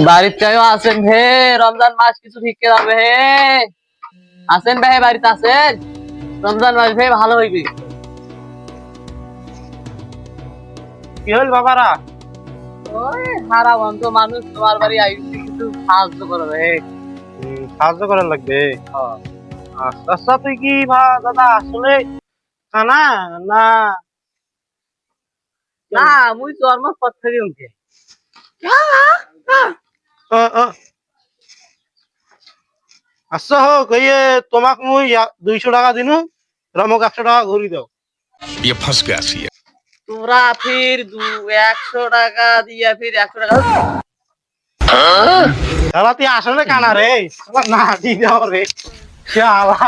বাড়িতে কেউ আছেন হে? রমজান মাস কিছু ভিক্ষে যাবে হে? আছেন ভাই? বাড়িতে আছেন? রমজান মাস ভাই ভালো হইবে। কি হল বাবারা? ওই হারা বন্ধ মানুষ তোমার বাড়ি আইসি, কিছু সাহায্য করবে হে। সাহায্য করার লাগবে। আচ্ছা আচ্ছা, তুই কি দাদা আসলে কানা না? না মুই জন্ম পর থেকে উঠে আচ্ছা হোক, এই তোমাক মুই 200 টাকা দিনু, রমক 100 টাকা ঘুরি দাও। ये फंस गया सी है। তোরা ফির 100 টাকা দিয়া ফির 100 টাকা দাদা তুই আসলে কানা রে, না দি দাও রে শালা।